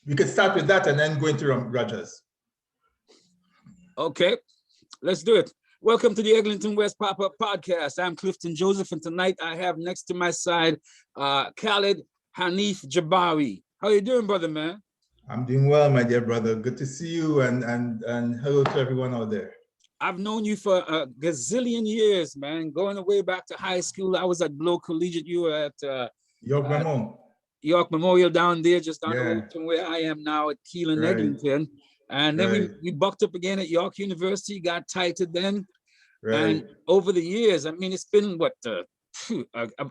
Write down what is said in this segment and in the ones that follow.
we could start with that and then go into Rogers. Okay, let's do it. Welcome to the Eglinton West Pop-Up Podcast. I'm Clifton Joseph, and tonight I have next to my side KHALID Haneef-Jabari. How you doing, brother, man? I'm doing well, my dear brother. Good to see you, and hello to everyone out there. I've known you for a gazillion years, man. Going way back to high school. I was at Blow Collegiate. You were at York Memorial. York Memorial down there, just down the road from where I am now at Keelan, Eglinton. And then we bucked up again at York University, got tighter then. And over the years, I mean, it's been what, a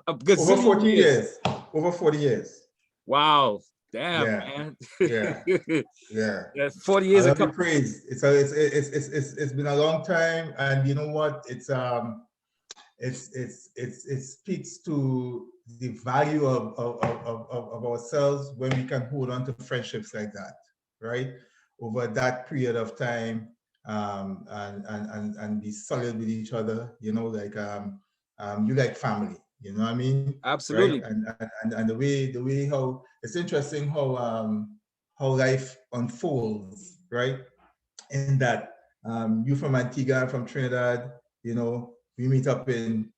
over 40 years. Over 40 years. Wow. Damn, man. Yeah. 40 years. I love praise. It's been a long time, and you know what? It speaks to the value of ourselves when we can hold on to friendships like that, right? Over that period of time, and be solid with each other, you know, like you like family, you know what I mean? Absolutely. Right? And the way how it's interesting how life unfolds, right? In that you from Antigua, from Trinidad, you know, we meet up in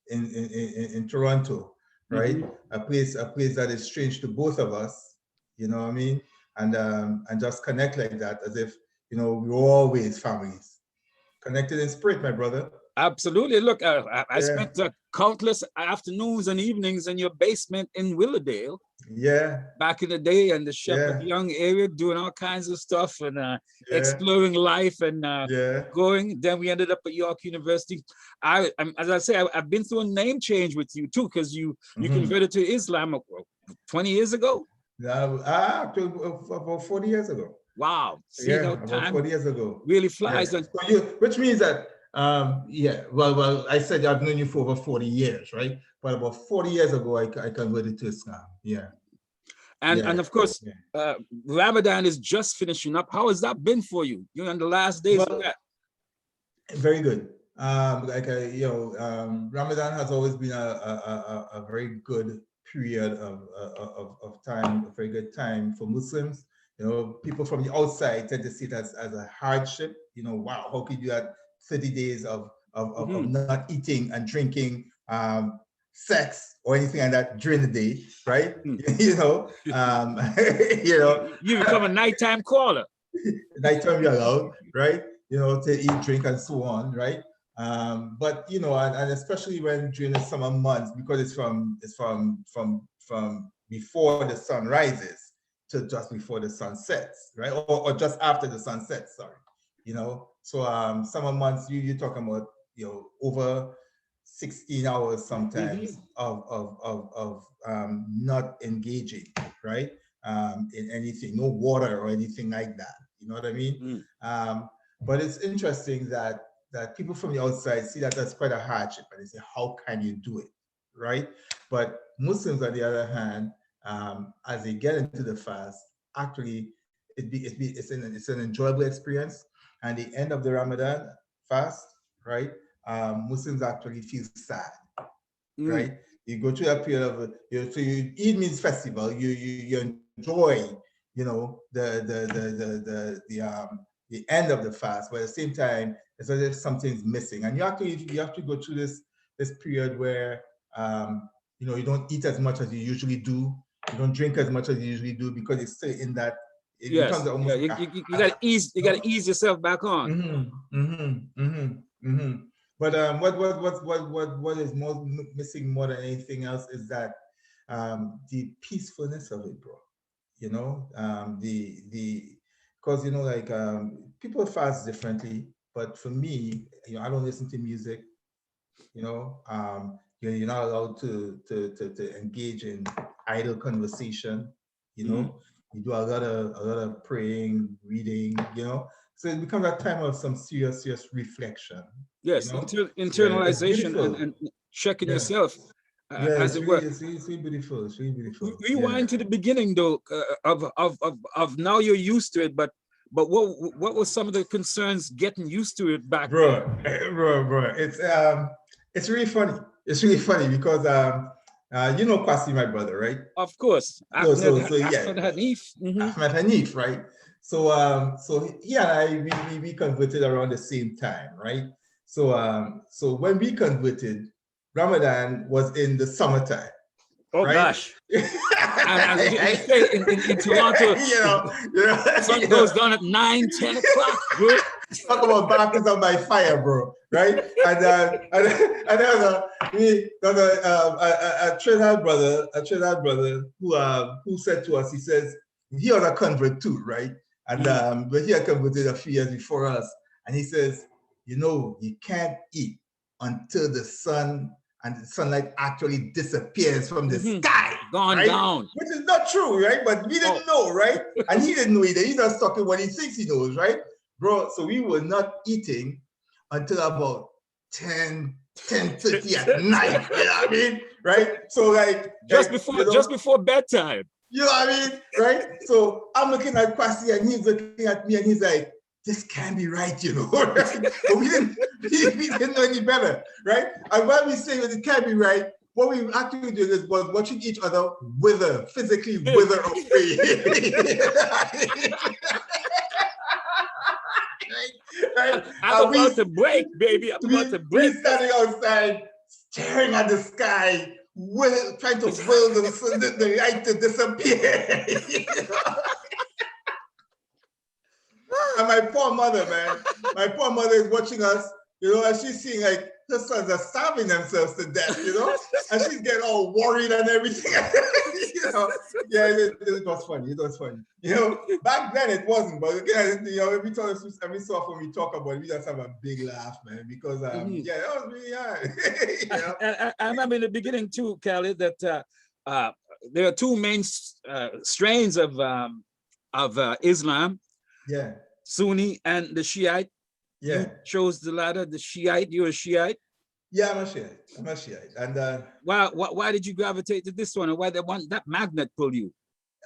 Toronto, right? Mm-hmm. a place that is strange to both of us, you know what I mean? And just connect like that, as if, you know, we're always families, connected in spirit, my brother. Absolutely. Look, I spent countless afternoons and evenings in your basement in Willowdale. Yeah. Back in the day, and the Shepherd Young area, doing all kinds of stuff and exploring life and going. Then we ended up at York University. As I say, I've been through a name change with you too, because you converted to Islam 20 years ago. About 40 years ago. Wow. See how time 40 years ago really flies. So which means that well, I said I've known you for over 40 years, right? But about 40 years ago, I converted to Islam. And of course, Ramadan is just finishing up. How has that been for you? You're on the last days of that. Very good. Ramadan has always been a very good period of time, a very good time for Muslims. You know, people from the outside tend to see it as a hardship. You know, wow, how could you have 30 days of not eating and drinking, sex or anything like that during the day, right? You know, you become a nighttime caller. Nighttime you're allowed, right? You know, to eat, drink, and so on, right? But you know, and especially when during the summer months, because it's from before the sun rises to just before the sun sets, right? Or just after the sun sets, sorry. You know, so summer months, you're talking about, you know, over 16 hours sometimes of not engaging, right? In anything, no water or anything like that. You know what I mean? But it's interesting that people from the outside see that as quite a hardship, and they say, how can you do it, right? But Muslims, on the other hand, as they get into the fast, actually, it's an enjoyable experience. And the end of the Ramadan fast, right? Muslims actually feel sad, right? You go through that period of so you Eid means festival. You enjoy, you know, the end of the fast, but at the same time, it's as if something's missing, and you have to go through this period where you know, you don't eat as much as you usually do, you don't drink as much as you usually do, because it's still in that. You gotta ease yourself back on. But what is missing more than anything else is that the peacefulness of it, bro. You know, because you know, like people fast differently, but for me, you know, I don't listen to music. You know, you're not allowed to engage in idle conversation. You know, you do a lot of praying, reading. You know, so it becomes a time of some serious reflection. Yes, you know? Internalization and checking yourself. As it were. It's really beautiful. It's really beautiful. Rewind to the beginning, though, of now you're used to it, but what was some of the concerns getting used to it back then? Bro, it's really funny. It's really funny because You know Kwasi, my brother, right? Of course. So Yeah. Haneef. Ahmed Haneef, right? So so he and I we converted around the same time, right? So so when we converted, Ramadan was in the summertime. Oh right? gosh. And in Toronto, sun goes down at 9, 10 o'clock, bro. Talk about baptism by fire, bro. Right? And there was a Trinidad brother who said to us, he says, he was a convert too, right? And but he had converted a few years before us. And he says, you know, you can't eat until the sun and the sunlight actually disappears from the sky. Gone right? down. Which is not true, right? But we didn't know, right? And he didn't know either. He's just talking what he thinks he knows, right? Bro, so we were not eating until about 10:30 at night. You know what I mean? Right? So like just before bedtime. You know what I mean? Right? So I'm looking at Kwasi and he's looking at me and he's like, this can't be right, you know. Right? But we didn't know any better, right? And when we say that it can't be right, what we actually did is was watching each other physically wither away. right? I'm about to break, baby. I'm about to break. We're standing outside, staring at the sky, trying to will the light to disappear. And my poor mother, man, my poor mother is watching us, you know, and she's seeing like her sons are starving themselves to death, you know, and she's getting all worried and everything. You know, yeah, it was funny. It was funny. You know, back then it wasn't, but again, you know, every so often we talk about it, we just have a big laugh, man, because yeah, that was really hard. You know? I remember in the beginning too, Khalid, that there are two main strains of Islam. Yeah. Sunni and the Shiite. Yeah. You chose the latter, the Shiite. You're a Shiite. Yeah, I'm a Shiite. And why did you gravitate to this one, and why that magnet pull you?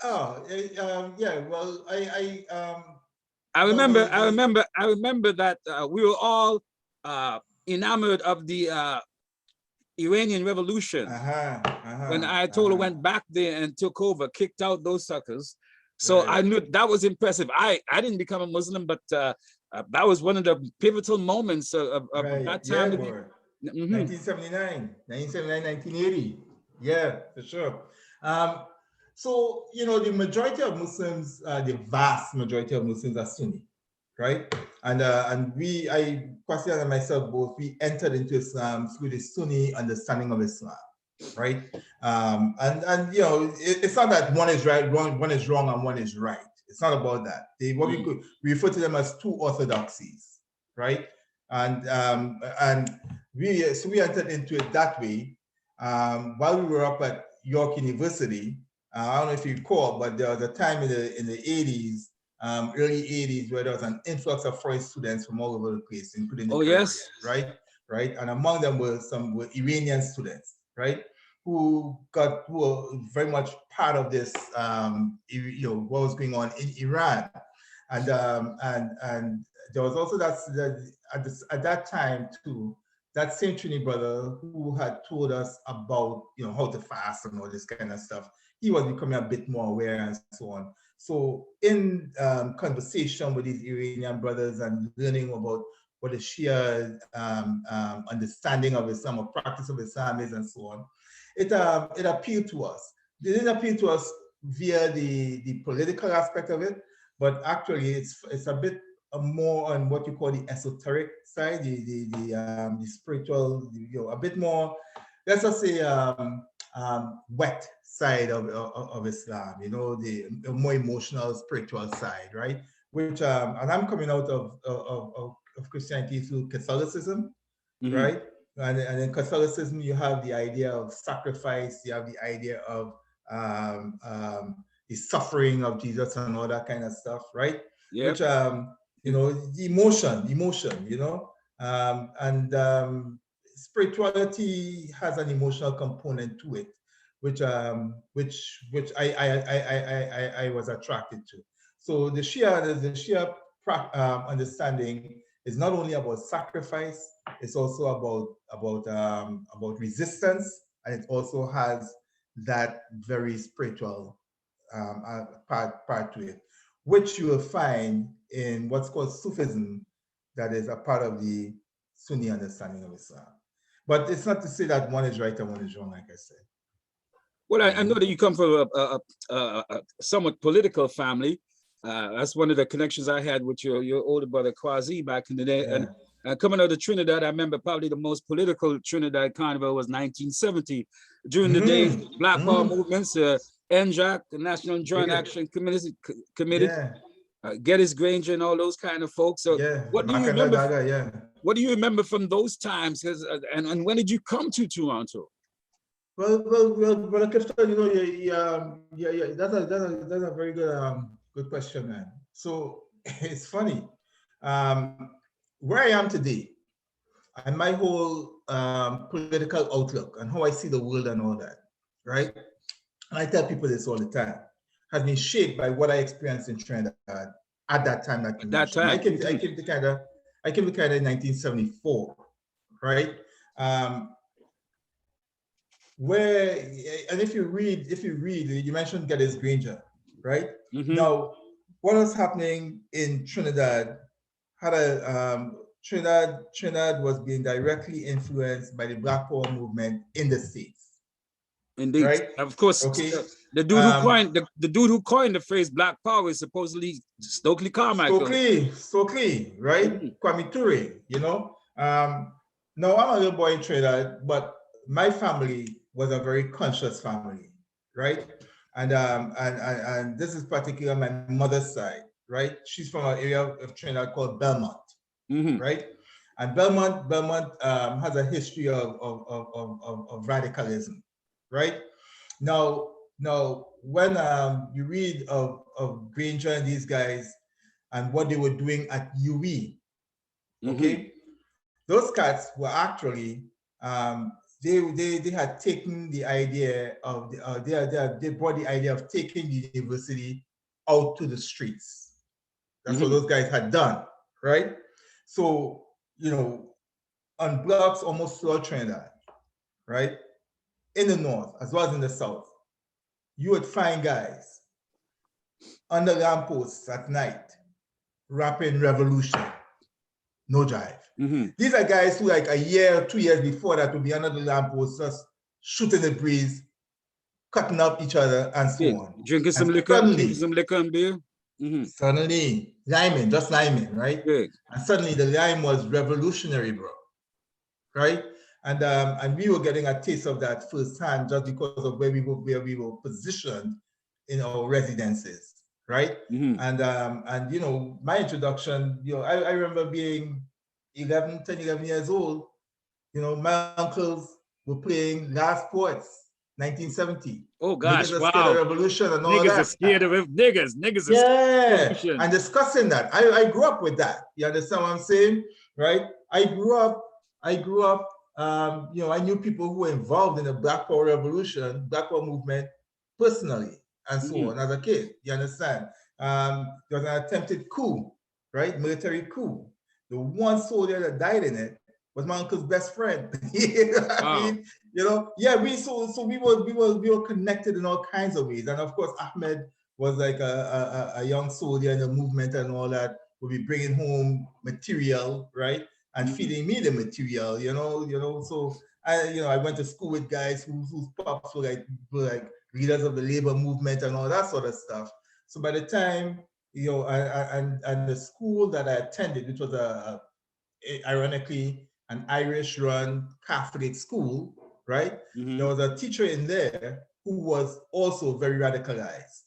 Oh, yeah. Well, I remember that we were all enamored of the Iranian Revolution. When Ayatollah went back there and took over, kicked out those suckers. So I knew that was impressive. I didn't become a Muslim, but that was one of the pivotal moments of that time. Yeah, 1979, 1980. Yeah, for sure. So, you know, the majority of Muslims, the vast majority of Muslims are Sunni, right? And Kwasi and myself both, we entered into Islam through the Sunni understanding of Islam. Right, and you know, it's not that one is right, one is wrong, and one is right. It's not about that. We refer to them as two orthodoxies, right? And we entered into it that way. While we were up at York University, I don't know if you recall, but there was a time in the 80s, early 80s, where there was an influx of foreign students from all over the place, including the Caribbean, right, and among them were Iranian students, right, who were very much part of this, you know, what was going on in Iran, and there was also at that time too, that same Trini brother who had told us about, you know, how to fast and all this kind of stuff. He was becoming a bit more aware and so on. So in conversation with these Iranian brothers and learning about what the Shia understanding of Islam or practice of Islam is and so on, it appealed to us. It didn't appeal to us via the political aspect of it, but actually it's a bit more on what you call the esoteric side, the spiritual, you know, a bit more, let's just say, wet side of Islam, you know, the more emotional, spiritual side, right? Which, and I'm coming out of Christianity through Catholicism, right? And in Catholicism, you have the idea of sacrifice, you have the idea of the suffering of Jesus and all that kind of stuff, right? Which, you know, emotion, you know, and spirituality has an emotional component to it, which I was attracted to. So the Shia understanding is not only about sacrifice, it's also about resistance, and it also has that very spiritual part to it, which you will find in what's called Sufism, that is a part of the Sunni understanding of Islam. But it's not to say that one is right and one is wrong, like I said. Well, I know that you come from a somewhat political family. That's one of the connections I had with your older brother Kwazi back in the day. Yeah. And coming out of Trinidad, I remember probably the most political Trinidad carnival was 1970. During the days, Black Power movements, NJAC, the National Joint Action Committee, Geddes Granger, and all those kind of folks. So, what do you remember? What do you remember from those times? And when did you come to Toronto? Well, Clifton, you know, that's a very good question, man. So it's funny. Where I am today, and my whole political outlook and how I see the world and all that, right? And I tell people this all the time, has been shaped by what I experienced in Trinidad at that time. I came to Canada in 1974, right? And if you read, you mentioned Geddes Granger, right? Now, what was happening in Trinidad Trinidad was being directly influenced by the Black Power movement in the States. Indeed, right? Of course. Okay. The dude who coined the phrase Black Power is supposedly Stokely Carmichael. Stokely, right? Kwame Ture, you know. Now I'm a little boy in Trinidad, but my family was a very conscious family, right? And this is particularly my mother's side, right? She's from an area of Trinidad called Belmont, right? And Belmont has a history of radicalism, right? Now when you read of Granger and these guys and what they were doing at UE, okay, those cats were actually they had taken the idea of they brought the idea of taking the university out to the streets. That's what those guys had done, right? So, you know, on blocks almost throughout Trinidad, right? In the north as well as in the south, you would find guys under lampposts at night rapping revolution, no jive. These are guys who, like a year or 2 years before that, would be under the lampposts, just shooting the breeze, cutting up each other, and so on. Drinking some liquor and beer. Suddenly, just liming, right? And suddenly the lime was revolutionary, bro, right? And we were getting a taste of that firsthand just because of where we were positioned in our residences, right? And you know, my introduction, you know, I remember being 10, 11 years old, you know, my uncles were playing Last Sports, 1970. Oh gosh, niggas are scared of revolution and all niggas that. Are scared of niggas are scared of and discussing that. I grew up with that. You understand what I'm saying, right? I grew up, you know, I knew people who were involved in the Black Power Revolution, Black Power movement personally, and so on as a kid. You understand? There was an attempted coup, right? Military coup. The one soldier that died in it was my uncle's best friend. You know what I mean? You know, yeah, we were connected in all kinds of ways. And of course, Ahmed was like a young soldier in the movement and all that, would be bringing home material, right? And feeding me the material, you know. So I went to school with guys whose pops were like leaders of the labor movement and all that sort of stuff. So by the time, you know, and the school that I attended, which was ironically an Irish-run Catholic school, right? There was a teacher in there who was also very radicalized,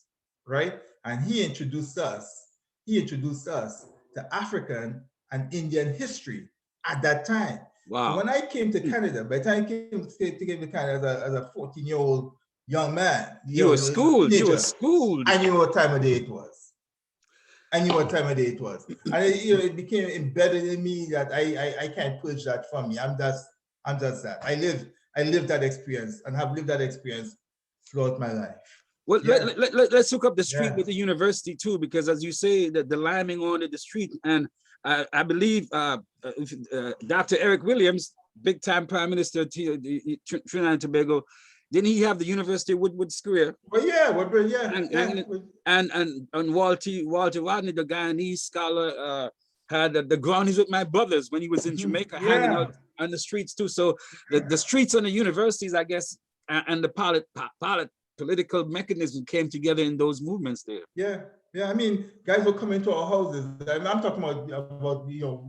right? And he introduced us to African and Indian history at that time. Wow. So when I came to Canada, by the time I came to Canada as a 14-year-old young man, you were schooled. I knew what time of day it was. And it became embedded in me that I can't purge that from me. I'm just that. I lived that experience and have lived that experience throughout my life. Well, let's hook up the street with the university too, because as you say, that the liming on the street, and I believe Dr. Eric Williams big time Prime Minister of Trinidad and Tobago. Didn't he have the University of Woodward Square? Well, yeah, Woodward, yeah. And Walter Rodney, the Guyanese scholar, had the groundies with my brothers when he was in Jamaica, hanging out on the streets too. So the streets and the universities, I guess, and the political mechanism came together in those movements there. Yeah, yeah. I mean, guys will come into our houses. I mean, I'm talking about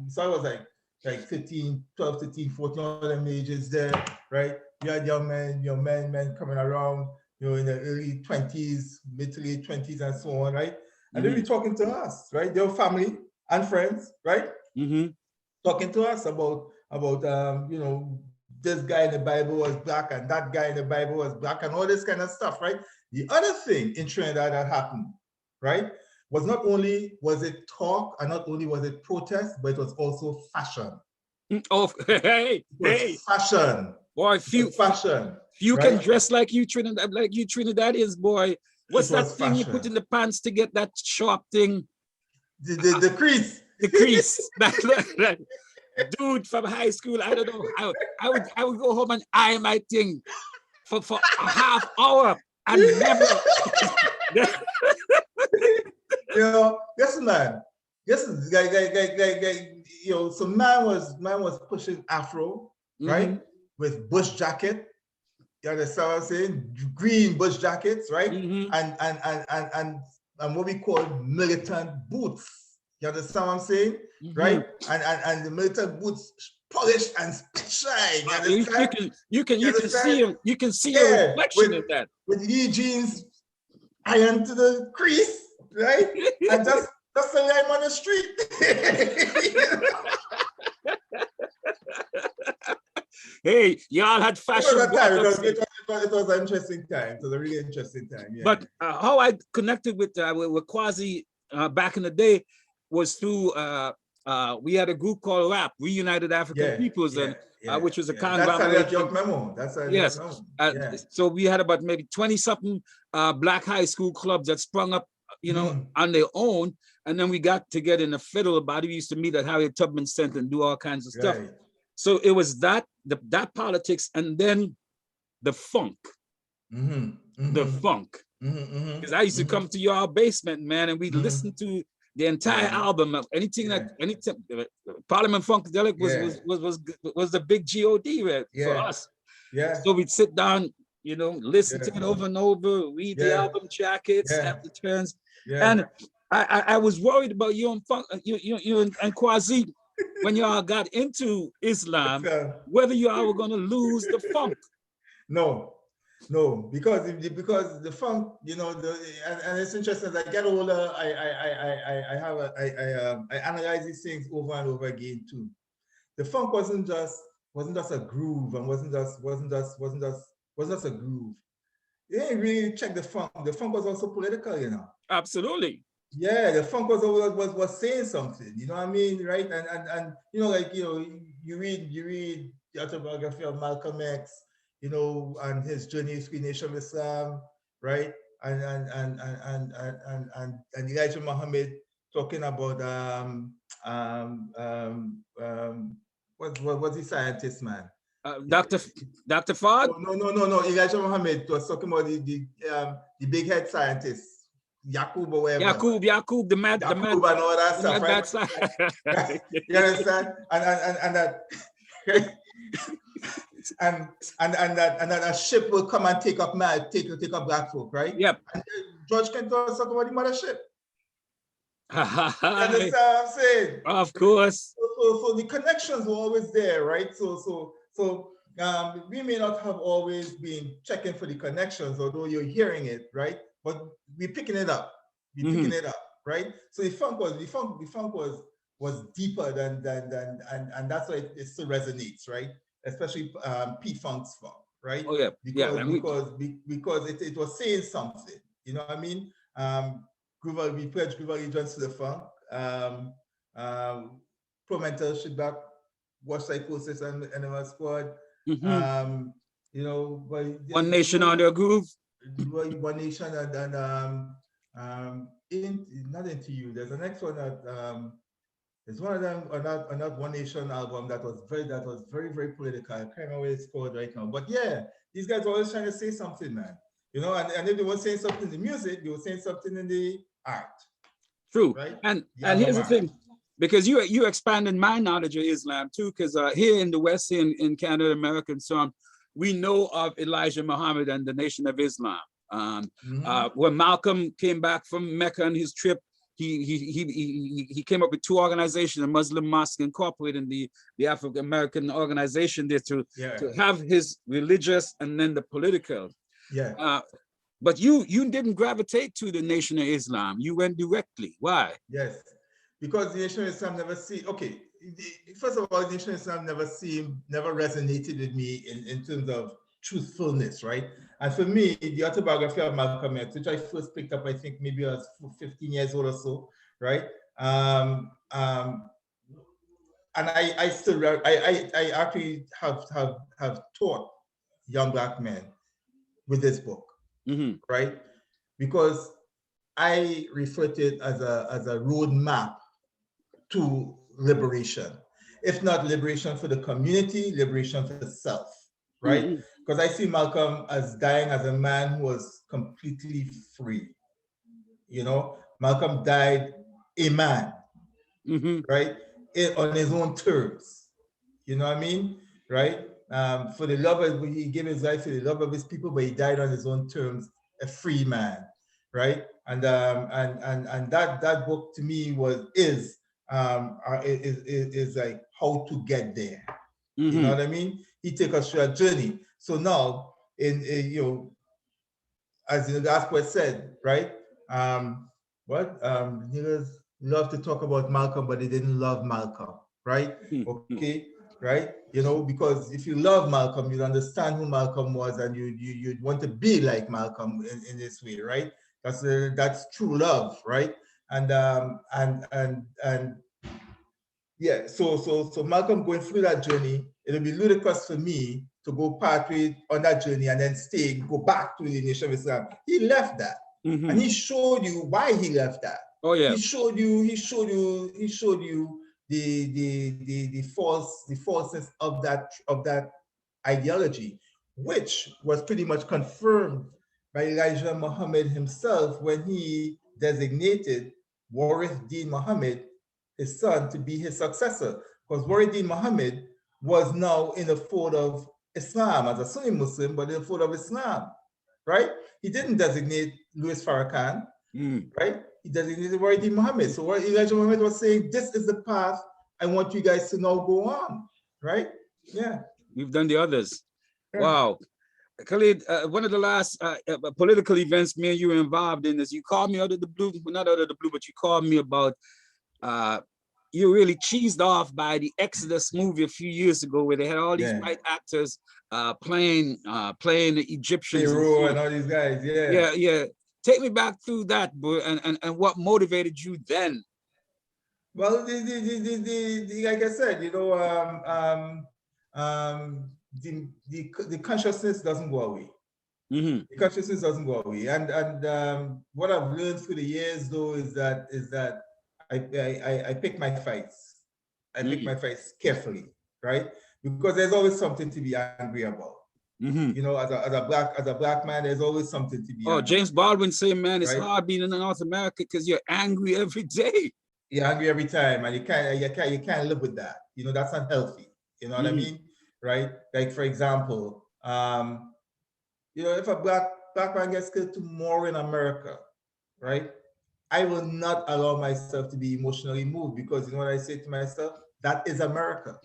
so I was like 15, 12, 13, 14, all them ages there, right? You had young men coming around, in the early 20s, mid to late 20s and so on, right? And they'll be talking to us, right? Their family and friends, right? Talking to us about this guy in the Bible was black and that guy in the Bible was black and all this kind of stuff, right? The other thing in Trinidad that happened, right, was not only was it talk and not only was it protest, but it was also fashion. Oh, hey, fashion. Boy, fashion. You right? Can dress like you Trinidadians, boy. What's that thing you put in the pants to get that sharp thing? The crease. The crease. that dude from high school, I don't know. I would go home and iron my thing for a half hour and never. Listen, man. Listen, so man was pushing afro, right? With bush jacket. You understand what I'm saying? Green bush jackets, right? And what we call militant boots. You understand what I'm saying? Right? And the militant boots polished and shine. You can see them. You can see a reflection of that. With Lee jeans iron to the crease, right? And just a line on the street. Hey, y'all had fashion. It was an interesting time. It was a really interesting time. Yeah. But how I connected with Kwasi back in the day was through we had a group called RAP, Reunited African Peoples, which was a conglomeration. That's a yes. So we had about maybe 20-something black high school clubs that sprung up, on their own, and then we got together in a federal body. We used to meet at Harriet Tubman Center and do all kinds of stuff. So it was that politics, and then the funk, the funk. Because I used to come to your basement, man, and we'd listen to the entire album of anything Parliament Funkadelic was the big God for us. So we'd sit down, listen to it over and over, read the album jackets, have the turns, and I was worried about you and Funk, you and Kwasi. When y'all got into Islam, whether y'all were going to lose the funk. No, because the funk, and it's interesting. As I get older, I analyze these things over and over again too. The funk wasn't just a groove, and wasn't just a groove. You didn't really check the funk. The funk was also political, Absolutely. Yeah, the funk was saying something, you know what I mean, right? And you read the autobiography of Malcolm X, and his journey through Nation of Islam, right? And Elijah Muhammad talking about what's the scientist, man? Dr. Fard? No. Elijah Muhammad was talking about the big head scientist. Yakub or whatever. Yakub, the mad and all that stuff, right? You understand? And that a ship will come and take up black folk, right? Yep. And George Kent was talking about the mothership. You understand what I'm saying? Of course. So the connections were always there, right? So we may not have always been checking for the connections, although you're hearing it, right? But we're picking it up. Right? So the funk was deeper than and that's why it still resonates, right? Especially P-Funk's funk, right? Oh yeah, because it was saying something. You know what I mean? We pledged Groove allegiance to the funk. Pro Mental, Shitback, Wash Psychosis, and Animal Squad. One Nation Under a Groove. One Nation and not Into You. There's the next one that It's one of them on that One Nation album that was very, very political. I can't remember what it's called right now. But yeah, these guys were always trying to say something, man. You know, and if they were saying something in the music, they were saying something in the art. True. Right? And here's the thing, because you expanded my knowledge of Islam too, because here in the West, in Canada, America, and so on, we know of Elijah Muhammad and the Nation of Islam. When Malcolm came back from Mecca on his trip, he came up with two organizations, the Muslim Mosque Incorporated and the African American organization there to have his religious and then the political. Yeah. But you didn't gravitate to the Nation of Islam. You went directly. Why? Yes, because the Nation of Islam never okay. First of all, the Nation of Islam never resonated with me in terms of truthfulness, right? And for me, the autobiography of Malcolm X, which I first picked up, I think maybe I was 15 years old or so, right? And I still I actually have taught young Black men with this book, right? Because I refer to it as a roadmap to liberation. If not liberation for the community, liberation for the self, right? Because I see Malcolm as dying as a man who was completely free. You know, Malcolm died a man, right? On his own terms. You know what I mean? Right? For the love of, he gave his life for the love of his people, but he died on his own terms, a free man, right? And that book to me is like how to get there. You know what I mean? He took us through a journey. So now, you know, as the last poet said, right? Niggas love to talk about Malcolm, but they didn't love Malcolm, right? Okay, right? You know, because if you love Malcolm, you'd understand who Malcolm was, and you'd want to be like Malcolm in this way, right? That's true love, right? And yeah, so Malcolm going through that journey, it'll be ludicrous for me to go partway on that journey and then go back to the Nation of Islam. He left that, and he showed you why he left that. Oh yeah. He showed you the falseness of that ideology, which was pretty much confirmed by Elijah Muhammad himself when he designated Warith Deen Muhammad, his son, to be his successor. Because Warith Deen Muhammad was now in the fold of Islam as a Sunni Muslim, but in the fold of Islam, right? He didn't designate Louis Farrakhan, right? He designated Warith Deen Muhammad. So what Elijah Muhammad was saying, this is the path I want you guys to now go on, right? Yeah. We've done the others. Yeah. Wow. Khalid, one of the last political events me and you were involved in is you called me out of the blue, not out of the blue, but you called me about, you really cheesed off by the Exodus movie a few years ago where they had all these white actors playing the Egyptians. Pharaoh and all these guys, yeah. Yeah. Take me back through that, boy, and what motivated you then? Well, like I said, you know, the consciousness doesn't go away. The consciousness doesn't go away, and what I've learned through the years, though, is that I pick my fights. I pick my fights carefully, right? Because there's always something to be angry about. You know, as a black man, there's always something to be. Oh, James Baldwin say, man, it's hard being in North America because you're angry every day. You're angry every time, and you can't live with that. You know, that's unhealthy. You know what I mean, right? Like for example, you know, if a black man gets killed tomorrow in America, right? I will not allow myself to be emotionally moved because you know what I say to myself? That is America,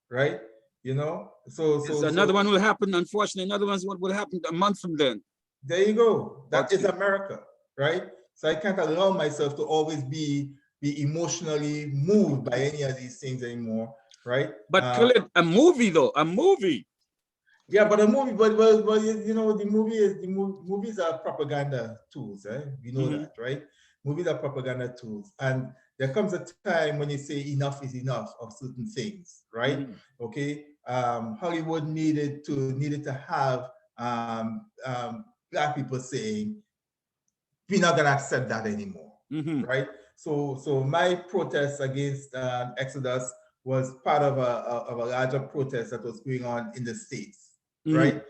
right? You know, so another one will happen. Unfortunately, another one will happen a month from then. There you go. That is America, right? So I can't allow myself to always be emotionally moved by any of these things anymore, right? But a movie though, a movie. Yeah, but a movie, but you know, movies are propaganda tools, eh? We know that, right? Movies are propaganda tools, and there comes a time when you say enough is enough of certain things, right? Okay, Hollywood needed to have black people saying we're not gonna accept that anymore, right? So my protest against Exodus was part of a larger protest that was going on in the States, right?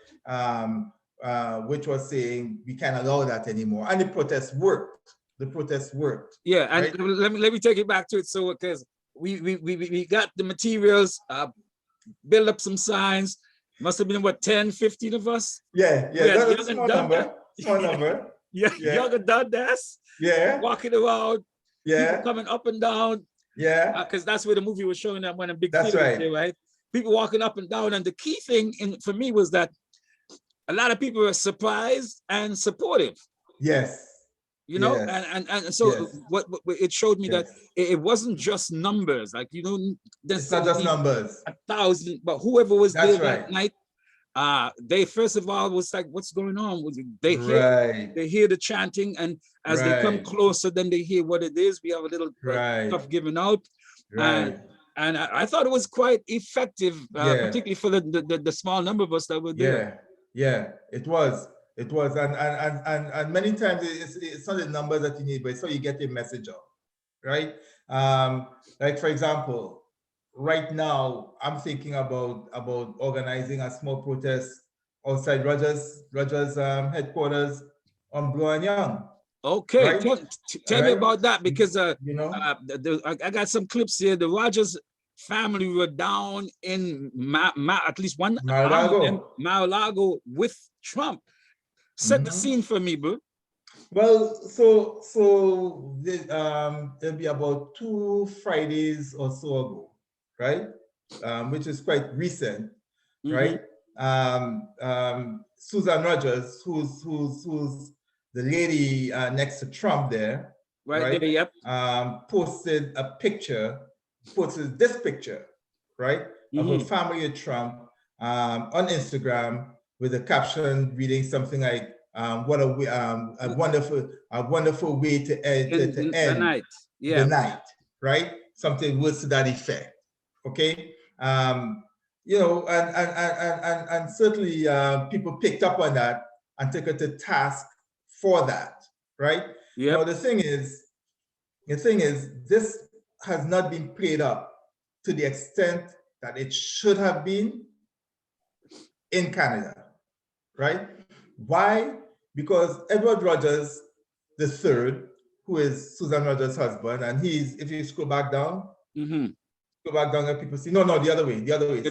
Which was saying we can't allow that anymore, and the protest worked. The protest worked. Yeah, and right? let me take it back to it. So because we got the materials, build up some signs. Must have been what, 10, 15 of us? Yeah, that's a small number. Small number. Yeah, young and Dundas. Yeah. Walking around. Yeah. People coming up and down. Yeah. Because that's where the movie was showing that when a big that's right. There, right? People walking up and down. And the key thing for me was that a lot of people were surprised and supportive. Yes. You know, and so what it showed me that it wasn't just numbers, like, you know, it's not just numbers, 1,000, but whoever was that's there right. that night, they first of all was like, what's going on? They hear the chanting, and as they come closer, then they hear what it is. We have a little stuff given out, and I thought it was quite effective, particularly for the small number of us that were there. Yeah, it was. It was, and many times it's not the numbers that you need, but it's how you get your message out, right? Like for example, right now I'm thinking about organizing a small protest outside Rogers headquarters on Blue and Young. Okay, right? tell me about that, because you know, I got some clips here. The Rogers family were down in at least one Mar-a-Lago with Trump. Set the scene for me, bro. Well, so there'll be about 2 Fridays or so ago, right? Which is quite recent, right? Susan Rogers, who's the lady next to Trump there, right? There, yep. Posted this picture, right, of a family of Trump on Instagram, with a caption reading something like, "What a wonderful way to end the night." The night, right? Something words to that effect. Okay, you know, and certainly people picked up on that and took it to task for that, right? Yeah. Now the thing is, this has not been played up to the extent that it should have been in Canada. Right? Why? Because Edward Rogers III, who is Susan Rogers' husband, and he's, if you scroll back down, go back down, and people see, no, the other way. The other way,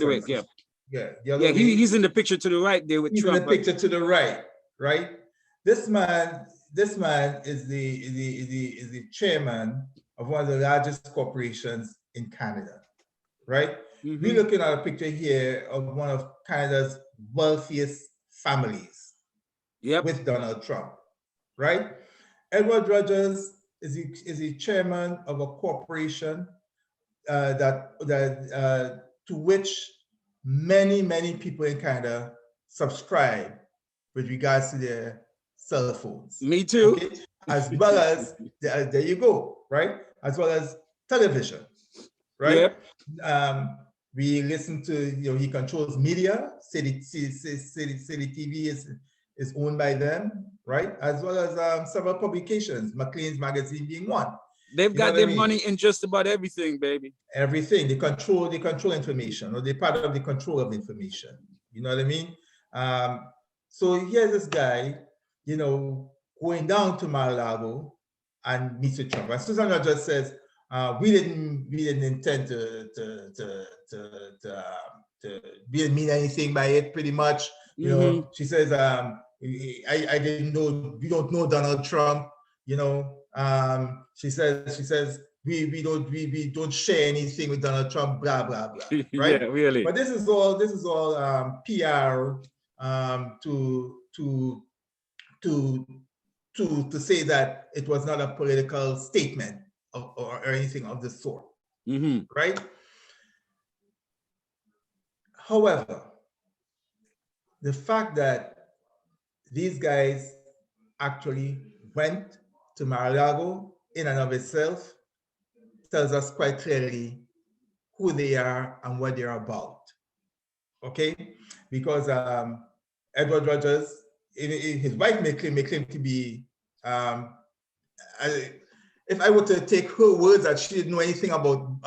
he's in the picture to the right there with Trump. He's in the picture to the right, right? This man is the chairman of one of the largest corporations in Canada, right? We're looking at a picture here of one of Canada's wealthiest families with Donald Trump, right? Edward Rogers is the chairman of a corporation to which many people in Canada subscribe with regards to their cell phones. Me too. Okay? As well as, there you go, right? As well as television, right? Yep. We listen to, you know, he controls media. City TV is owned by them, right? As well as several publications, Maclean's magazine being one. They've got their money in just about everything, baby. Everything. They control information, or they're part of the control of information. You know what I mean? So here's this guy, you know, going down to Mar-a-Lago and meets with Trump. And Susan Rogers says, we didn't intend we didn't mean anything by it, pretty much. You know, she says, I didn't know, we don't know Donald Trump, you know. She says we don't share anything with Donald Trump, blah blah blah. Right? Yeah, really. But this is all PR to say that it was not a political statement or anything of the sort, right? However, the fact that these guys actually went to Mar-a-Lago in and of itself tells us quite clearly who they are and what they're about, okay? Because Edward Rogers, his wife may claim to be, if I were to take her words that she didn't know anything about,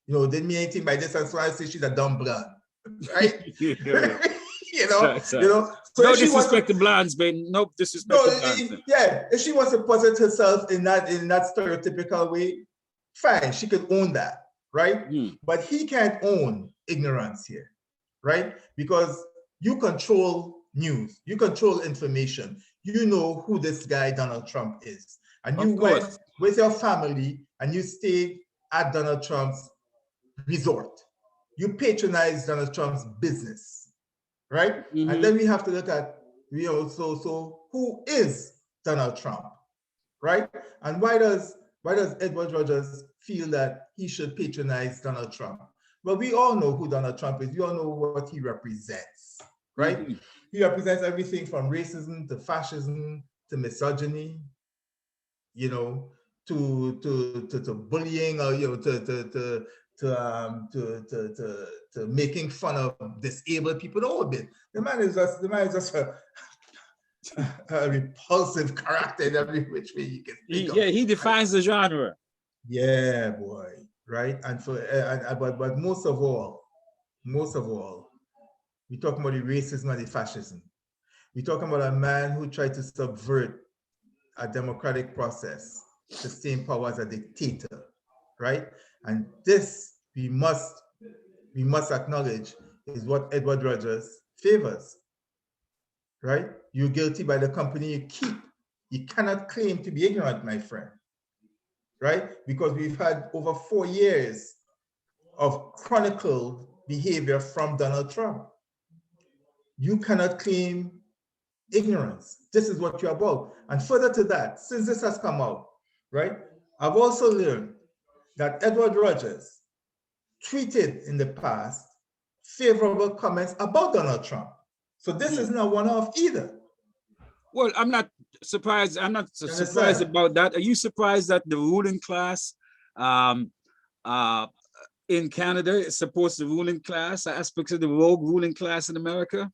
didn't mean anything by this, and so I say she's a dumb blonde, right? So no disrespect to blondes, but no disrespect to blondes. If she wants to posit herself in that stereotypical way, fine, she could own that, right? But he can't own ignorance here, right? Because you control news, you control information, you know who this guy Donald Trump is, and you went with your family and you stayed at Donald Trump's resort. You patronize Donald Trump's business, right? And then we have to look at, so who is Donald Trump, right? And why does Edward Rogers feel that he should patronize Donald Trump? Well, we all know who Donald Trump is. We all know what he represents, right? He represents everything from racism to fascism to misogyny, to bullying, or to making fun of disabled people. The whole bit. The man is just a repulsive character in every which way you can think of. Yeah, he defines the genre. Yeah, boy, right? And but most of all, we're talking about the racism and the fascism. We're talking about a man who tried to subvert a democratic process to stay in power as a dictator, right? And this we must acknowledge is what Edward Rogers favors, right? You're guilty by the company you keep. You cannot claim to be ignorant, my friend, right? Because we've had over 4 years of chronicled behavior from Donald Trump. You cannot claim ignorance. This is what you're about. And further to that, since this has come out, right, I've also learned that Edward Rogers tweeted in the past favorable comments about Donald Trump. So this isn't a one-off either. Well, I'm not surprised. I'm not surprised about that. Are you surprised that the ruling class in Canada supports the ruling class, aspects of the rogue ruling class in America?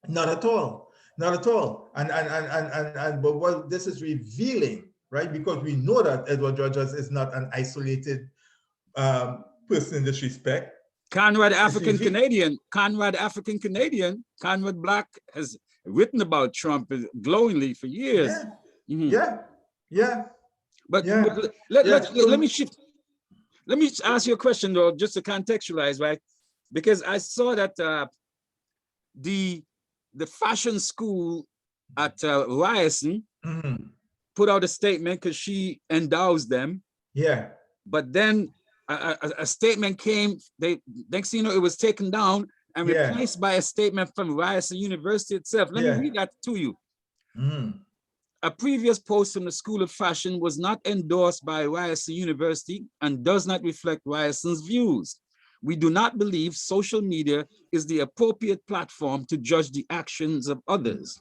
Not at all. Not at all. But what this is revealing, right? Because we know that Edward Rogers is not an isolated person in this respect. Conrad African-Canadian, Conrad Black has written about Trump glowingly for years. But let me shift. Let me ask you a question though, just to contextualize, right? Because I saw that the fashion school at Ryerson put out a statement because she endows them. Yeah. But then a statement came, next thing you know, it was taken down and replaced by a statement from Ryerson University itself. Let me read that to you. A previous post from the School of Fashion was not endorsed by Ryerson University and does not reflect Ryerson's views. We do not believe social media is the appropriate platform to judge the actions of others.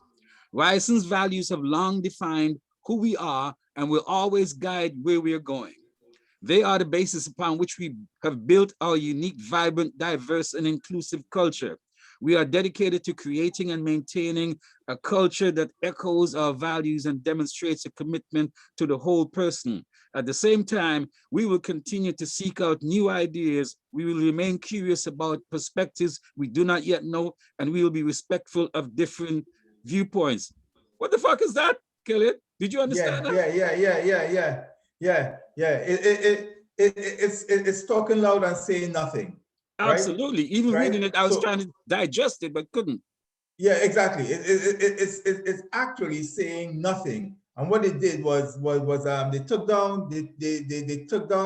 Ryerson's values have long defined who we are and will always guide where we are going. They are the basis upon which we have built our unique, vibrant, diverse, and inclusive culture. We are dedicated to creating and maintaining a culture that echoes our values and demonstrates a commitment to the whole person. At the same time, we will continue to seek out new ideas. We will remain curious about perspectives we do not yet know, and we will be respectful of different viewpoints. What the fuck is that, Khalid? Did you understand that? It's talking loud and saying nothing. Absolutely. Right? Even reading it, I was trying to digest it, but couldn't. Yeah, exactly. It's actually saying nothing. And what it did was they took down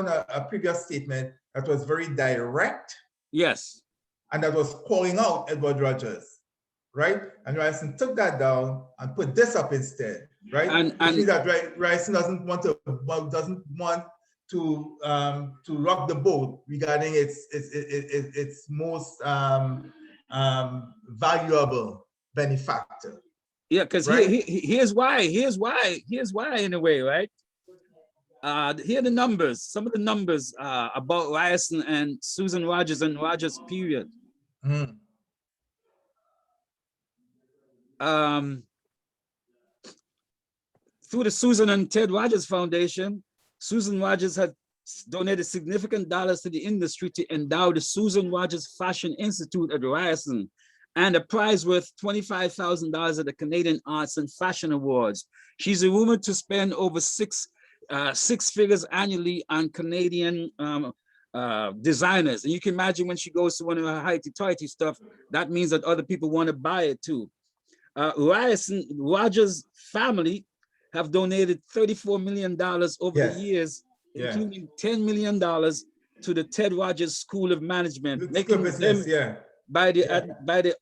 a previous statement that was very direct. Yes. And that was calling out Edward Rogers, right? And Ryerson took that down and put this up instead, right? And means that Ryerson doesn't want to rock the boat regarding its most valuable benefactor. Yeah, because here's why in a way, right? Here are the numbers, some of the numbers about Ryerson and Susan Rogers and Rogers period. Through the Susan and Ted Rogers Foundation, Susan Rogers had donated significant dollars to the industry to endow the Susan Rogers Fashion Institute at Ryerson, and a prize worth $25,000 at the Canadian Arts and Fashion Awards. She's rumored to spend over six figures annually on Canadian designers. And you can imagine when she goes to one of her highty-tighty stuff, that means that other people want to buy it too. Ryerson Rogers family have donated $34 million over the years, including $10 million to the Ted Rogers School of Management, making them, by the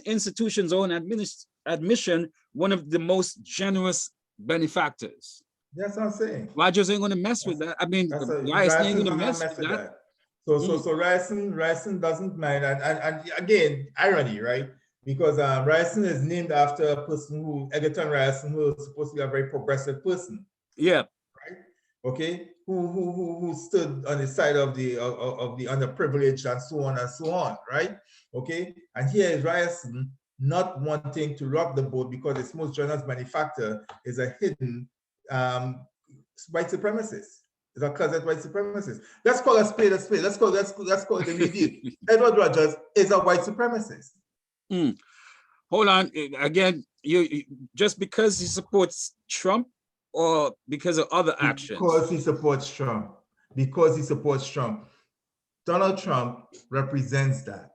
institution's own admission, one of the most generous benefactors. That's what I'm saying. Rogers ain't going to mess with that. I mean, Ryerson ain't going to mess with that. So Ryerson doesn't mind, and again, irony, right? Because Ryerson is named after a person who, Egerton Ryerson, who is supposed to be a very progressive person. Yeah. Right. Okay. Who stood on the side of the underprivileged and so on. Right. Okay. And here is Ryerson not wanting to rock the boat because its most generous benefactor is a hidden white supremacist. It's a closet white supremacist. Let's call a spade a spade. Let's call it the real deal. Edward Rogers is a white supremacist. Hold on. Again, you just because he supports Trump or because of other actions? Because he supports Trump. Because he supports Trump. Donald Trump represents that.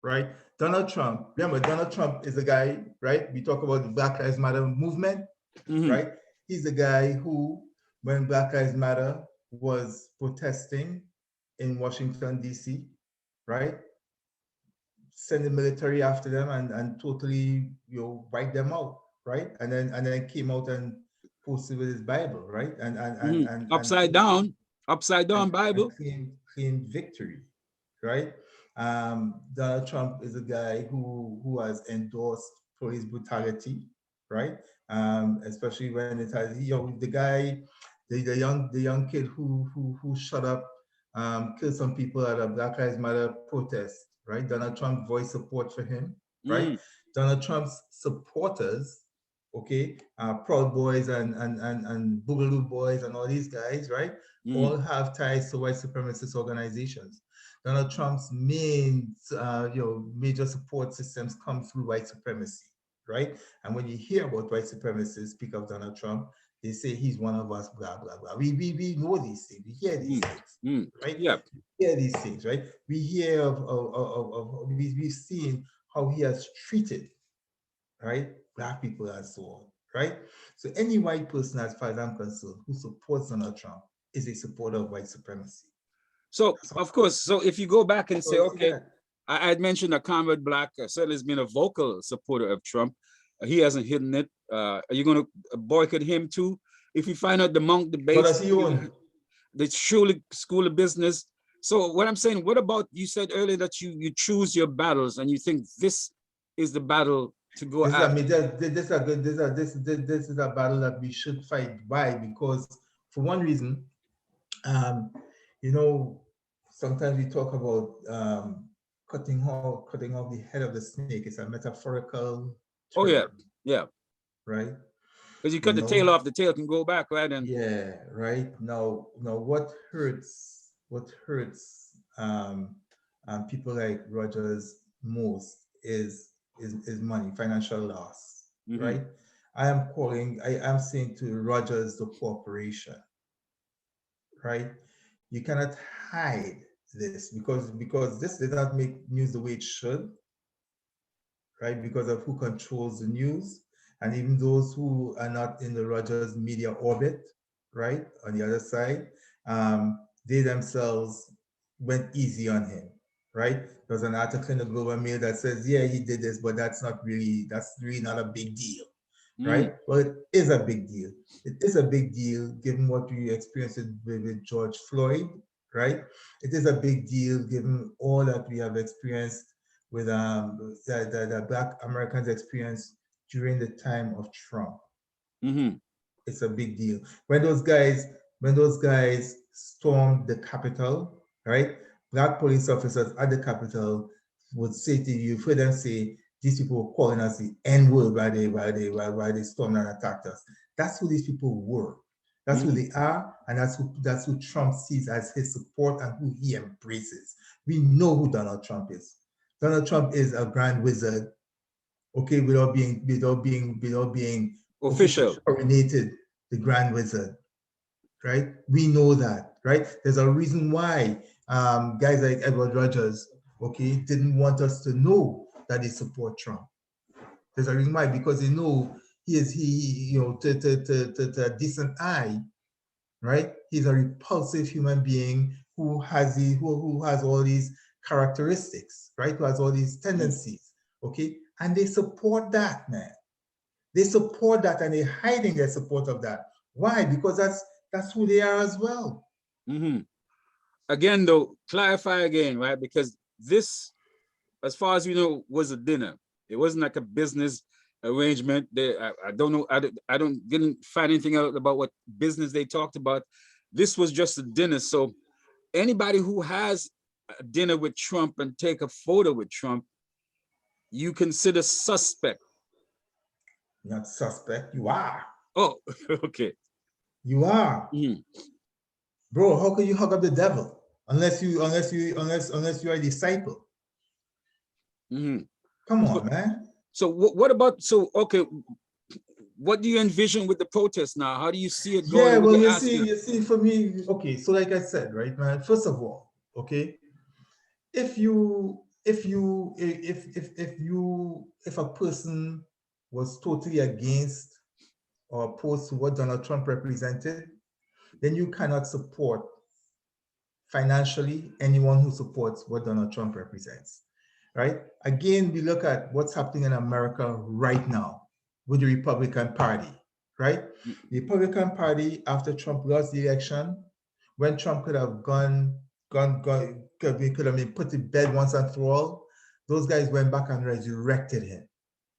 Right? Donald Trump, remember, Donald Trump is a guy, right? We talk about the Black Lives Matter movement, right? He's the guy who, when Black Lives Matter was protesting in Washington, D.C., right? Send the military after them and totally, wipe them out, right? And then came out and posted with his Bible, right? And upside down Bible. Claimed victory, right? Donald Trump is a guy who has endorsed police brutality, right? Especially when it has, the guy, the young kid who shut up, killed some people at a Black Lives Matter protest, right? Donald Trump voiced support for him, right? Donald Trump's supporters, okay, Proud Boys and Boogaloo Boys and all these guys, right? All have ties to white supremacist organizations. Donald Trump's main, major support systems come through white supremacy, right? And when you hear about white supremacists speak of Donald Trump, they say he's one of us, blah, blah, blah. We know these things. We hear these things, right? Yeah. We hear these things, right? We hear we've seen how he has treated, right? Black people and so on, right? So any white person, as far as I'm concerned, who supports Donald Trump is a supporter of white supremacy. So, of course, so if you go back and say, okay, I had mentioned that Conrad Black certainly has been a vocal supporter of Trump. He hasn't hidden it. Are you going to boycott him too? If you find out the Monk debates, the School of Business. So what I'm saying, what about, you said earlier that you choose your battles and you think this is the battle to go after? This is a battle that we should fight. Why? Because for one reason, sometimes we talk about cutting off the head of the snake. It's a metaphorical term. Oh yeah, yeah. Right? Because you cut the tail off, the tail can go back, right? And yeah, right. Now what hurts people like Rogers most is money, financial loss, right? I am saying to Rogers, the corporation, right? You cannot hide this because this did not make news the way it should, right? Because of who controls the news, and even those who are not in the Rogers media orbit, right? On the other side, they themselves went easy on him, right? There's an article in the Global Mail that says, yeah, he did this, but that's really not a big deal, right? Well, it is a big deal. It is a big deal given what we experienced with George Floyd, right? It is a big deal given all that we have experienced with the Black Americans experienced during the time of Trump. It's a big deal. When those guys stormed the Capitol, right? Black police officers at the Capitol would say to you, for them say, these people were calling us the N-word while they stormed and attacked us. That's who these people were. That's who they are, and that's who Trump sees as his support and who he embraces. We know who Donald Trump is. Donald Trump is a grand wizard, okay, without being official, coronated the grand wizard, right? We know that, right? There's a reason why guys like Edward Rogers, okay, didn't want us to know that they support Trump. There's a reason why, because they know he to a decent eye, right? He's a repulsive human being who has all these characteristics, right? Who has all these tendencies, okay? And they support that, man. They support that, and they're hiding their support of that. Why? Because that's who they are as well. Again, though, clarify again, right? Because this, as far as we know, was a dinner. It wasn't like a business arrangement. I don't know. I didn't find anything out about what business they talked about. This was just a dinner. So anybody who has a dinner with Trump and take a photo with Trump, you consider suspect. Not suspect. You are. Oh, okay. You are. Bro, how can you hug up the devil unless you are a disciple? Come on, man. So what about, okay, what do you envision with the protest now? How do you see it going? Yeah, well, you see, for me, okay, so like I said, right, man, first of all, okay, if a person was totally against or opposed to what Donald Trump represented, then you cannot support financially anyone who supports what Donald Trump represents, right? Again, we look at what's happening in America right now with the Republican Party, right? The Republican Party, after Trump lost the election, when Trump could have could have been put to bed once and for all, those guys went back and resurrected him,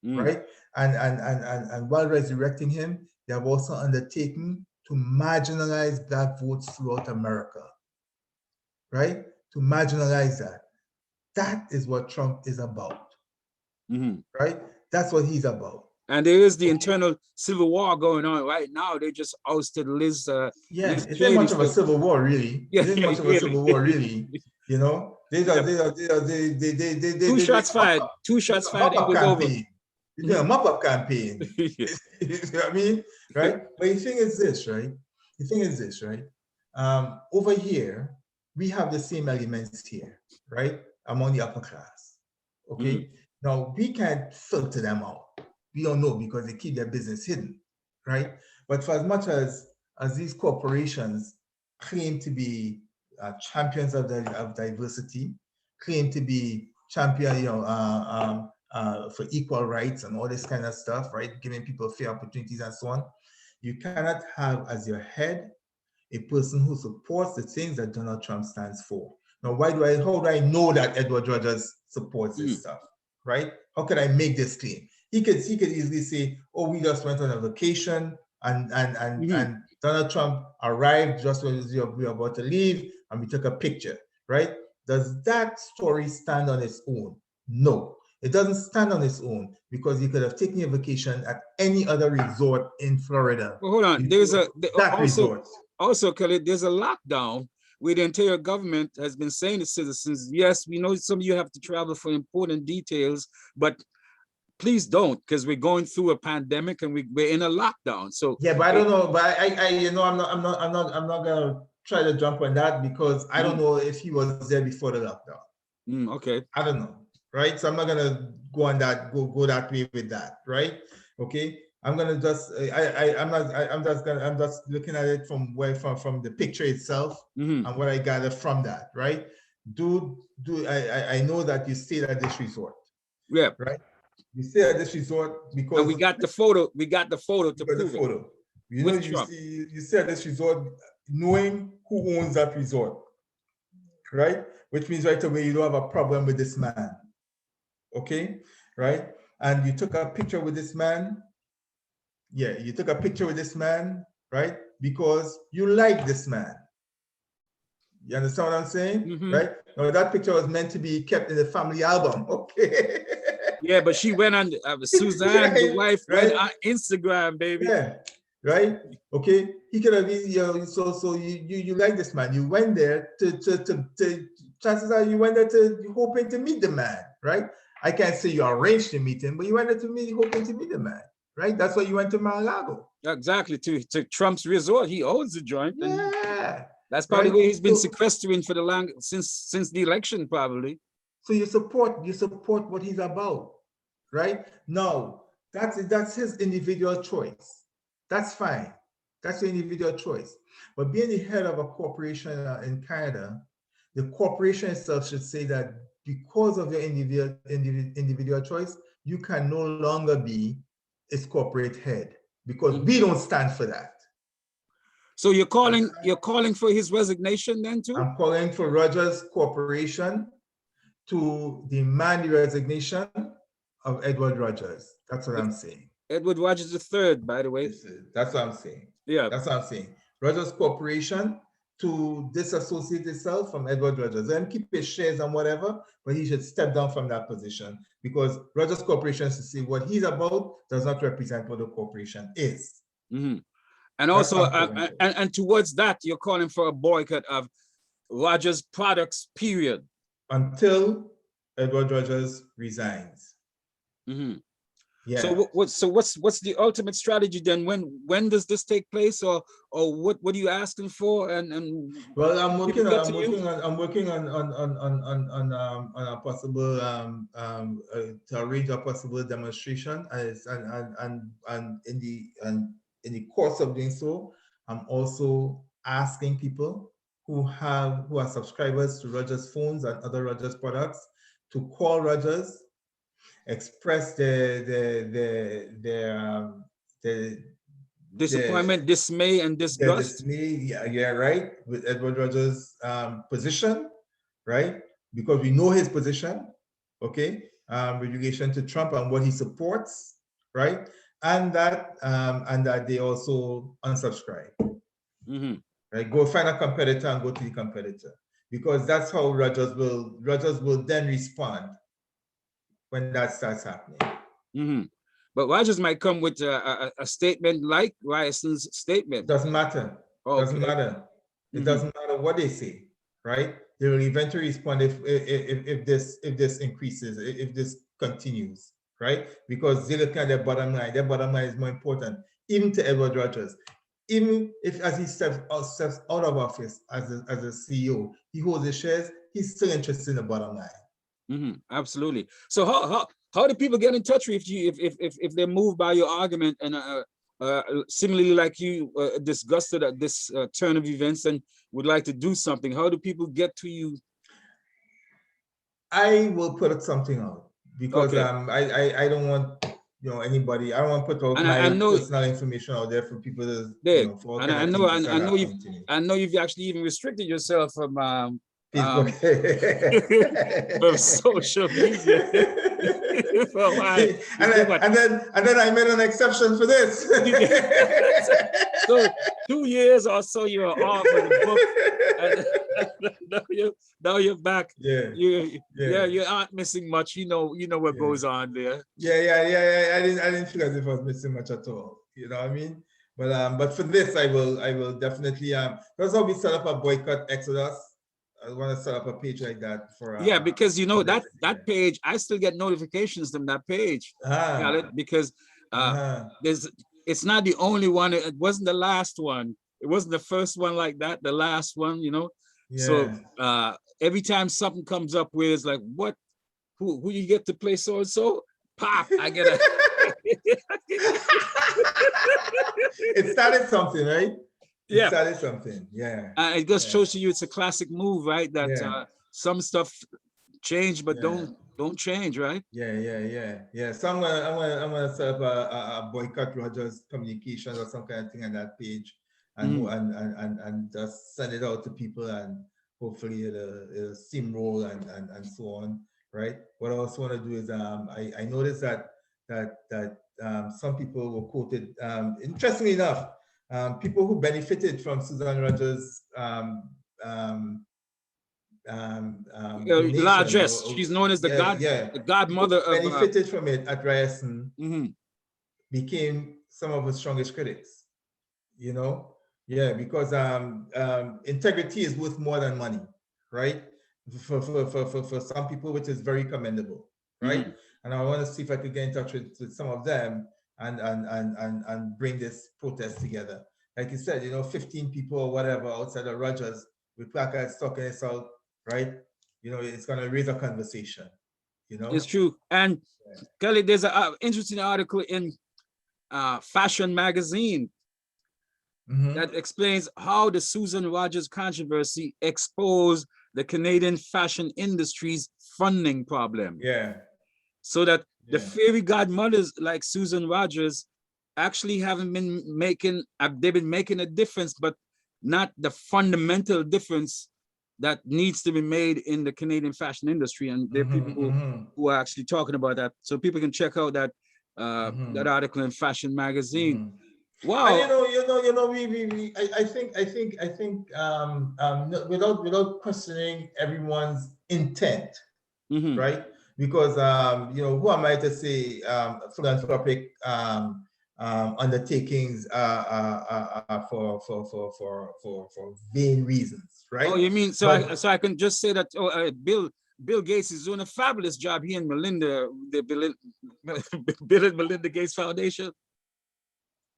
right? And while resurrecting him, they have also undertaken to marginalize Black votes throughout America, right? To marginalize that. That is what Trump is about, right? That's what he's about. And there is the internal civil war going on right now. They just ousted Liz. Liz it's not much of a civil war, really. It isn't much of a civil war, really. You know, they 2 shots fired. 2 shots fired. It was over. You're doing a mop-up campaign. You know what I mean? Right? But the thing is this, right? Over here, we have the same elements here, right? Among the upper class. Okay. Now we can't filter them out. We don't know because they keep their business hidden, right? But for as much as these corporations claim to be champions of diversity, claim to be champion, for equal rights and all this kind of stuff, right? Giving people fair opportunities and so on. You cannot have as your head a person who supports the things that Donald Trump stands for. Now, how do I know that Edward Rogers supports this stuff, right? How can I make this claim? He could easily say, oh, we just went on a vacation and Donald Trump arrived just when we were about to leave and we took a picture, right? Does that story stand on its own? No, it doesn't stand on its own because you could have taken a vacation at any other resort in Florida. Well, hold on, also, Khalid, there's a lockdown where the entire government has been saying to citizens, yes, we know some of you have to travel for important details, but please don't, because we're going through a pandemic and we're in a lockdown. So yeah, but I don't know. But I'm not gonna try to jump on that because I don't know if he was there before the lockdown. Okay. I don't know, right? So I'm not gonna go on that go that way with that, right? Okay. I'm gonna just I'm just looking at it from the picture itself and what I gather from that, right? I know that you stayed at this resort. Yeah. Right. You stay at this resort because and we got the photo. We got the photo to prove the photo. You know, you stay at this resort knowing who owns that resort, right? Which means right away you don't have a problem with this man, okay? Right? And you took a picture with this man. Yeah, you took a picture with this man, right? Because you like this man. You understand what I'm saying? Right? Now that picture was meant to be kept in the family album, okay? Yeah, but she went on, Suzanne, the wife, went on Instagram, baby. Yeah, right? Okay, he could have been, so you like this man. You went there to chances are you went there to hoping to meet the man, right? I can't say you arranged to meet him, but you went there to meet, hoping to meet the man, right? That's why you went to Mar-a-Lago. Exactly, to Trump's resort. He owns the joint. Yeah. That's probably where he's been sequestering for the long since the election, probably. So you support what he's about, right? No, that's his individual choice. That's fine. That's your individual choice. But being the head of a corporation in Canada, the corporation itself should say that because of your individual choice, you can no longer be its corporate head, because we don't stand for that. So you're calling for his resignation then too? I'm calling for Rogers Corporation to demand the resignation of Edward Rogers. That's what I'm saying. Edward Rogers III, by the way. That's what I'm saying. Yeah. That's what I'm saying. Rogers Corporation to disassociate itself from Edward Rogers and keep his shares and whatever, but he should step down from that position, because Rogers Corporation should say what he's about does not represent what the corporation is. Mm-hmm. And also, and towards that, you're calling for a boycott of Rogers products, period. Until Edward Rogers resigns. Mm-hmm. Yeah. So what's the ultimate strategy then? When does this take place, or what are you asking for? And well, I'm working on a possible to arrange a possible demonstration, and in the course of doing so, I'm also asking people who are subscribers to Rogers phones and other Rogers products to call Rogers, express their disappointment, dismay, and disgust. Yeah, right, with Edward Rogers' position, right? Because we know his position, okay, with relation to Trump and what he supports, right? And that they also unsubscribe. Mm-hmm. Right? Go find a competitor and go to the competitor, because that's how Rogers will then respond when that starts happening. Mm-hmm. But Rogers might come with a statement like Ryerson's statement. Doesn't matter. Okay. Doesn't matter. It doesn't matter what they say, right? They will eventually respond if this increases, if this continues, right? Because they look at their bottom line. Their bottom line is more important, even to Edward Rogers. Even if, as he steps out of office as a CEO, he holds his shares, he's still interested in the bottom line. Mm-hmm. Absolutely. So how do people get in touch with you if they're moved by your argument and similarly like you disgusted at this turn of events and would like to do something? How do people get to you? I will put something out, because I don't want anybody. I don't want to put out my personal information out there for people to for and I know you've actually even restricted yourself from Facebook, from social media. and then I made an exception for this. So 2 years or so you were off of the book, and now you're back. Yeah, you aren't missing much. You know what goes on there. Yeah. I didn't feel as if I was missing much at all. You know what I mean? But for this, I will definitely that's how we set up a boycott Exodus. I want to set up a page like that for because that page, I still get notifications from that page, because it's not the only one. It wasn't the last one. It wasn't the first one like that. The last one, So every time something comes up where it's like, what, who you get to play so and so, pop, I get a. It started something, right? Yeah, started something. Yeah, it just shows you it's a classic move, right? That some stuff change, but don't change, right? Yeah. So I'm gonna set up a boycott Rogers communications or some kind of thing on that page, and just send it out to people, and hopefully it'll steamroll and so on, right? What I also want to do is I noticed that some people were quoted, interestingly enough. People who benefited from Susan Rogers' largesse. She's known as the godmother of benefited from it at Ryerson. Became some of her strongest critics. you know? Yeah, because integrity is worth more than money, right? For some people, which is very commendable, right? And I want to see if I could get in touch with some of them and bring this protest together. Like you said, 15 people or whatever outside of Rogers with placards talking us out, right? It's going to raise a conversation, It's true. And Kelly, there's an interesting article in Fashion Magazine that explains how the Susan Rogers controversy exposed the Canadian fashion industry's funding problem. Yeah. So that the fairy godmothers like Susan Rogers actually haven't been making, they've been making a difference, but not the fundamental difference that needs to be made in the Canadian fashion industry. And there are people who are actually talking about that. So people can check out that that article in Fashion Magazine. Wow. And I think without questioning everyone's intent, right? Because who am I to say philanthropic undertakings for vain reasons, right? Oh, you mean so I can just say that Bill Gates is doing a fabulous job. He and Melinda, the Bill and Melinda Gates Foundation.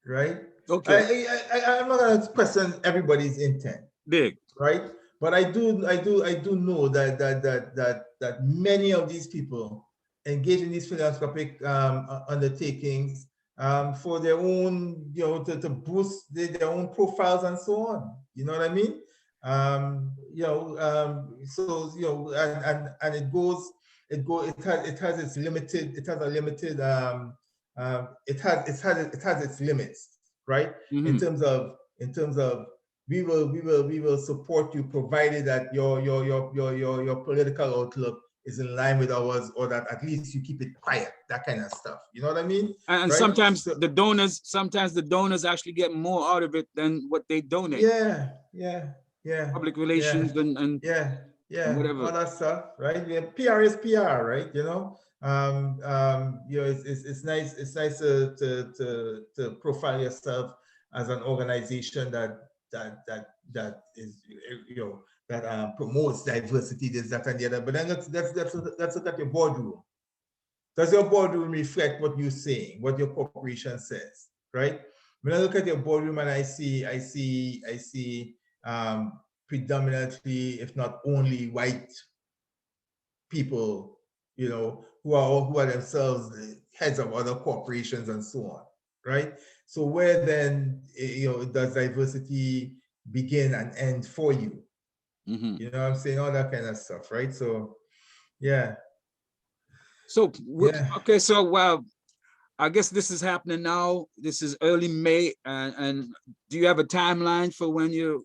Right. Okay. I'm not gonna question everybody's intent. Big. Right. But I do know that many of these people engage in these philanthropic undertakings for their own, to boost their own profiles and so on. You know what I mean? And it has its limited, it has its limits, right? In terms of we will support you provided that your political outlook is in line with ours, or that at least you keep it quiet, that kind of stuff. You know what I mean? And right? sometimes the donors actually get more out of it than what they donate. Yeah. Public relations and whatever. All that stuff, right? Yeah, PR is PR, right? It's nice to profile yourself as an organization that is, that promotes diversity, this, that, and the other. But then let's look at your boardroom. Does your boardroom reflect what you're saying, what your corporation says, right? When I look at your boardroom and I see predominantly, if not only, white people, who are themselves the heads of other corporations and so on, right? So where then, does diversity begin and end for you? You know what I'm saying? All that kind of stuff, right? So, yeah. So, okay, so, well, I guess this is happening now. This is early May, and do you have a timeline for when you're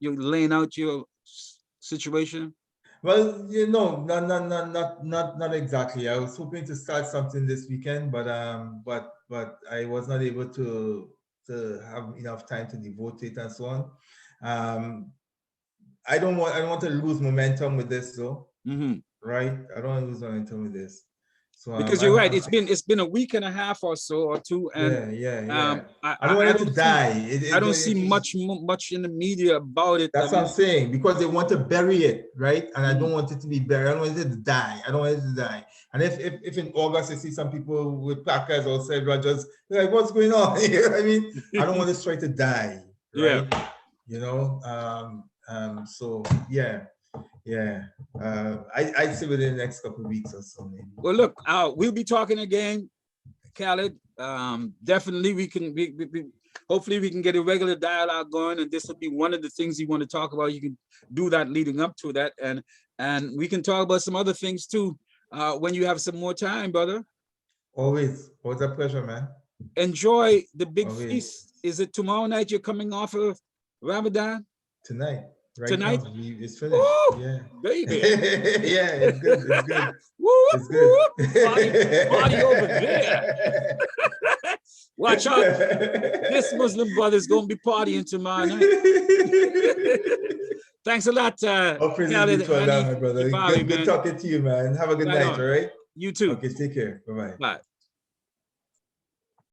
laying out your situation? Well, not exactly. I was hoping to start something this weekend, but I was not able to have enough time to devote to it and so on. I don't want to lose momentum with this, though. Right? I don't want to lose momentum with this. So, because you're right. It's been a week and a half or so or two, and I don't want it to die. I don't see much in the media about it. That's what I'm saying, because they want to bury it, right? And I don't want it to be buried. I don't want it to die. I don't want it to die. And if in August I see some people with placards outside Rogers, they're like, what's going on here? I mean, I don't want this try to die, right? So I'd say within the next couple of weeks or so, maybe. Well, look, we'll be talking again, Khalid. Definitely, we can. Hopefully, we can get a regular dialogue going, and this will be one of the things you want to talk about. You can do that leading up to that, and we can talk about some other things too when you have some more time, brother. Always a pleasure, man. Enjoy the big feast. Is it tomorrow night you're coming off of Ramadan? Tonight. Right tonight? Now, it's finished. Woo, yeah. Baby. Yeah, it's good. It's good. Woo, it's good. Party over there. Watch out. This Muslim brother's going to be partying tomorrow night. Thanks a lot, Khalid. My brother. Good talking to you, man. Have a good night, all right? You too. Okay, take care. Bye-bye. Bye.